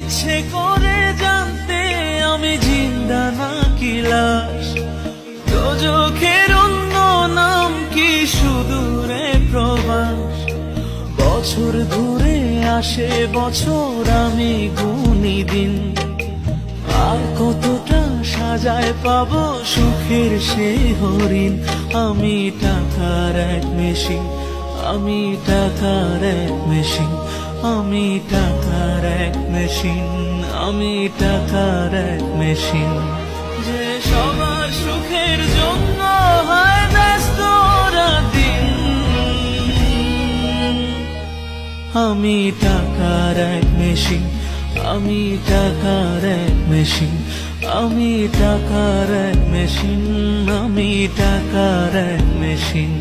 ইচ্ছে করে জানতে আমি জিন্দা নাকি লাশ, দোজখের অন্য নাম কি সুদূরে প্রবাস। বছর ঘুরে আসে বছর, আমি গুনি দিন, আর কতটা সাজায় পাবো সুখের সে হরিণ। আমি টাকার এক মেশিন, আমি টাকার এক মেশিন, আমি টাকার এক মেশিন, আমি টাকার এক মেশিন। যে সবার সুখের জন্য হয় ব্যস্ত রাতদিন। আমি টাকার এক মেশিন, আমি টাকার এক মেশিন, আমি টাকার এক মেশিন, আমি টাকার এক মেশিন।